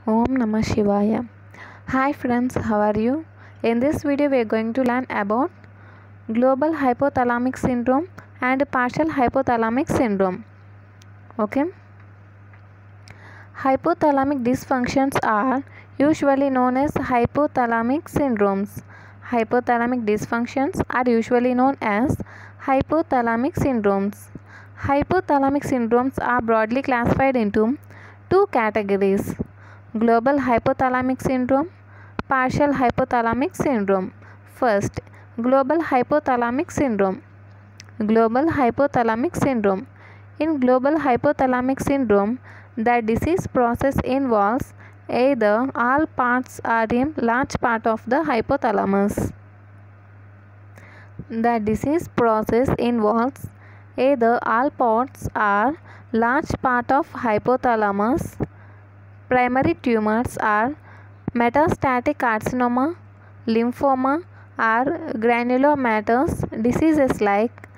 Om Namah Shivaya. Hi friends, how are you? In this video we are going to learn about global hypothalamic syndrome and partial hypothalamic syndrome. Okay. Hypothalamic dysfunctions are usually known as hypothalamic syndromes. Hypothalamic dysfunctions are usually known as hypothalamic syndromes. Hypothalamic syndromes are broadly classified into two categories: global hypothalamic syndrome, partial hypothalamic syndrome. First, global hypothalamic syndrome. Global hypothalamic syndrome. In global hypothalamic syndrome, the disease process involves either all parts or a large part of the hypothalamus. The disease process involves either all parts or large part of hypothalamus. Primary tumors are metastatic carcinoma, lymphoma, or granulomatous diseases like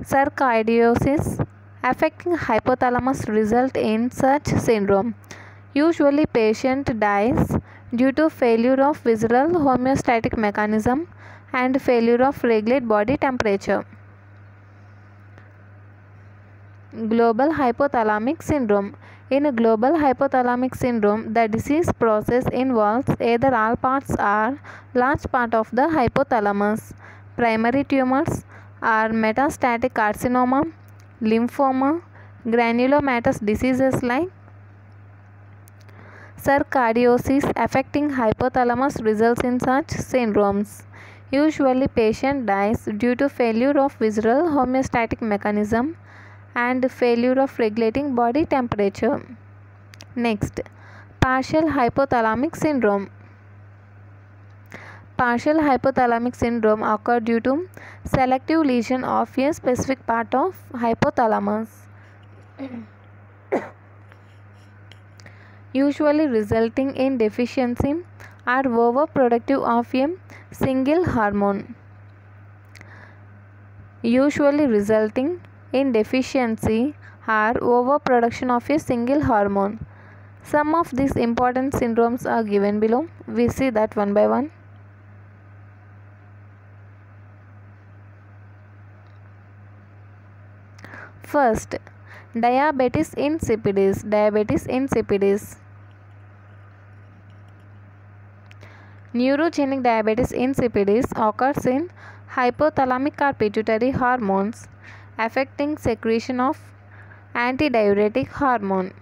sarcoidosis affecting hypothalamus result in such syndrome. Usually patient dies due to failure of visceral homeostatic mechanism and failure of regulate body temperature. Global hypothalamic syndrome. In global hypothalamic syndrome, the disease process involves either all parts or large part of the hypothalamus. Primary tumors are metastatic carcinoma, lymphoma, granulomatous diseases like sarcoidosis affecting hypothalamus results in such syndromes. Usually patient dies due to failure of visceral homeostatic mechanism and failure of regulating body temperature. Next, partial hypothalamic syndrome. Partial hypothalamic syndrome occurs due to selective lesion of a specific part of hypothalamus, usually resulting in deficiency or overproductive of a single hormone. Usually resulting in deficiency or overproduction of a single hormone. Some of these important syndromes are given below. We see that one by one. First, diabetes insipidus. Diabetes insipidus. Neurogenic diabetes insipidus occurs in hypothalamic or pituitary hormones affecting secretion of antidiuretic hormone.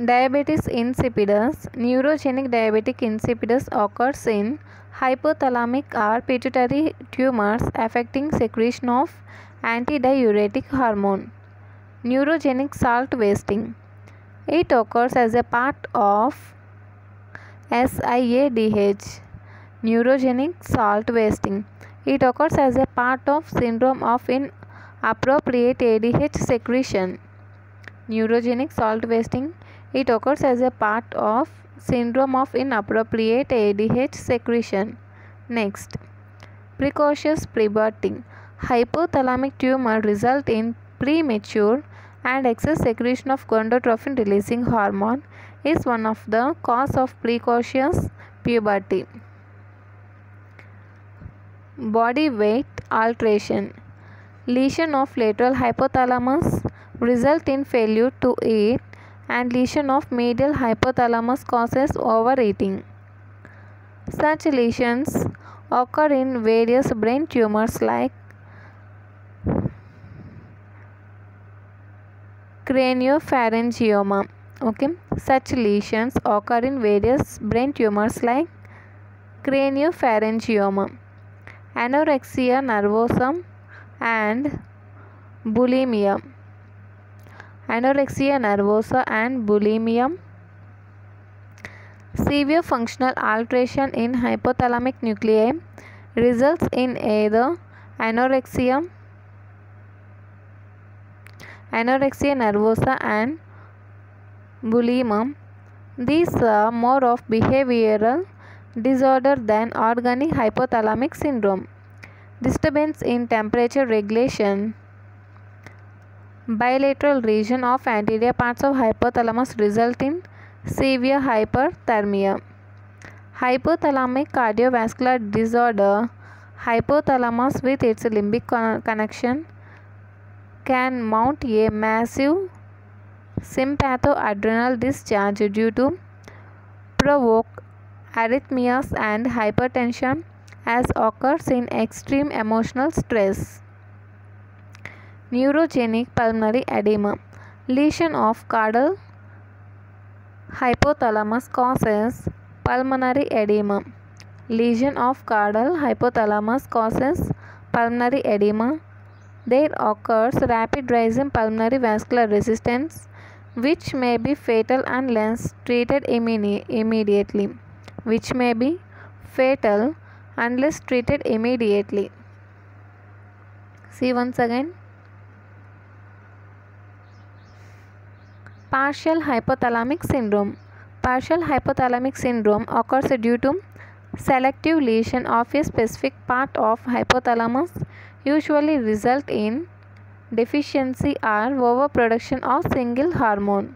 Diabetes insipidus. Neurogenic diabetic insipidus occurs in hypothalamic or pituitary tumors affecting secretion of antidiuretic hormone. Neurogenic salt wasting. It occurs as a part of SIADH. Neurogenic salt wasting. It occurs as a part of syndrome of inappropriate ADH secretion. Neurogenic salt wasting. It occurs as a part of syndrome of inappropriate ADH secretion. Next, precocious puberty. Hypothalamic tumor result in premature and excess secretion of gonadotropin releasing hormone is one of the cause of precocious puberty. Body weight alteration. Lesion of lateral hypothalamus result in failure to eat, and lesion of medial hypothalamus causes overeating. Such lesions occur in various brain tumors like craniopharyngioma. Okay, such lesions occur in various brain tumors like craniopharyngioma, anorexia nervosa, and bulimia. Anorexia nervosa and bulimia. Severe functional alteration in hypothalamic nuclei results in either anorexia nervosa and bulimia. These are more of behavioral disorder than organic hypothalamic syndrome. Disturbance in temperature regulation. Bilateral region of anterior parts of hypothalamus result in severe hyperthermia. Hypothalamic cardiovascular disorder. Hypothalamus with its limbic connection can mount a massive sympathoadrenal discharge due to provoke arrhythmias and hypertension as occurs in extreme emotional stress. Neurogenic pulmonary edema. Lesion of caudal hypothalamus causes pulmonary edema. Lesion of caudal hypothalamus causes pulmonary edema. There occurs rapid rise in pulmonary vascular resistance, which may be fatal unless treated immediately. Which may be fatal unless treated immediately. See once again. Partial hypothalamic syndrome. Partial hypothalamic syndrome occurs due to selective lesion of a specific part of hypothalamus, usually result in deficiency or overproduction of single hormone.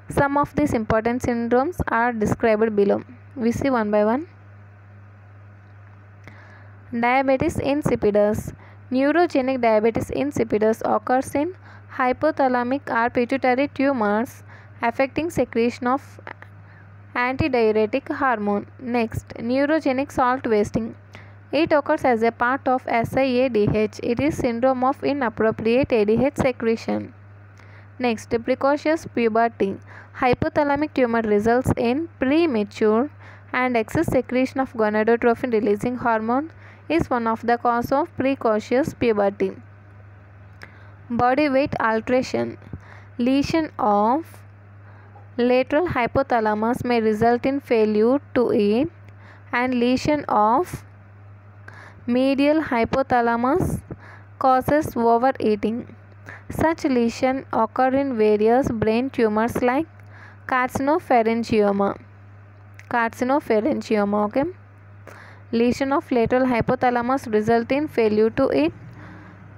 Some of these important syndromes are described below. We see one by one. Diabetes insipidus. Neurogenic diabetes insipidus occurs in hypothalamic or pituitary tumors affecting secretion of antidiuretic hormone. Next, neurogenic salt wasting. It occurs as a part of SIADH. It is syndrome of inappropriate ADH secretion. Next, precocious puberty. Hypothalamic tumor results in premature and excess secretion of gonadotropin releasing hormone is one of the cause of precocious puberty. Body weight alteration. Lesion of lateral hypothalamus may result in failure to eat, and lesion of medial hypothalamus causes overeating. Such lesions occur in various brain tumors like carcinopharyngioma. Okay. Lesion of lateral hypothalamus result in failure to eat,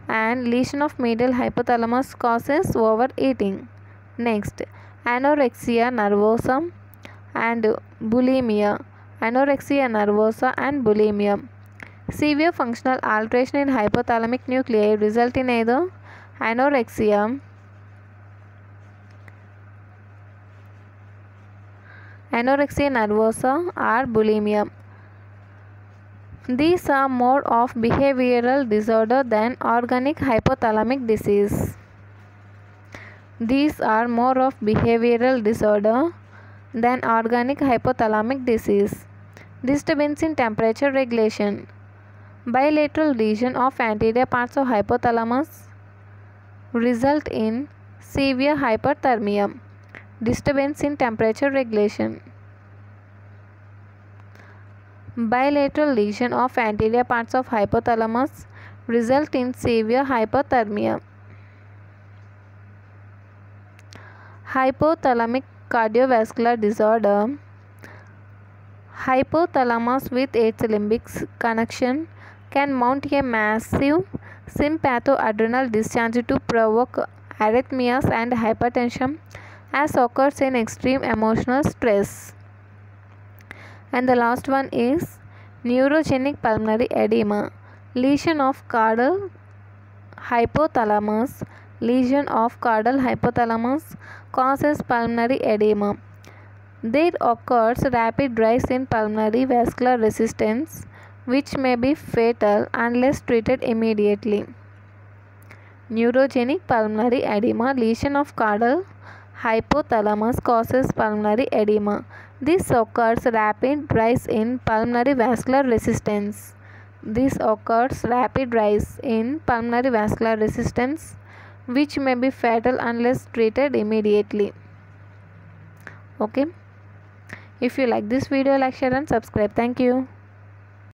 and lesion of medial hypothalamus causes overeating. Next, anorexia nervosa and bulimia. Anorexia nervosa and bulimia. Severe functional alteration in hypothalamic nuclei result in either anorexia nervosa or bulimia. These are more of behavioral disorder than organic hypothalamic disease. These are more of behavioral disorder than organic hypothalamic disease. Disturbance in temperature regulation. Bilateral region of anterior parts of hypothalamus result in severe hyperthermia. Disturbance in temperature regulation. Bilateral lesion of anterior parts of hypothalamus result in severe hypothermia. Hypothalamic cardiovascular disorder. Hypothalamus with its limbic connection can mount a massive sympathoadrenal discharge to provoke arrhythmias and hypertension as occurs in extreme emotional stress. And the last one is neurogenic pulmonary edema. Lesion of caudal hypothalamus. Lesion of caudal hypothalamus causes pulmonary edema. There occurs rapid rise in pulmonary vascular resistance, which may be fatal unless treated immediately. Neurogenic pulmonary edema. Lesion of caudal hypothalamus causes pulmonary edema. This occurs rapid rise in pulmonary vascular resistance. Which may be fatal unless treated immediately. Okay. If you like this video, like, share and subscribe. Thank you.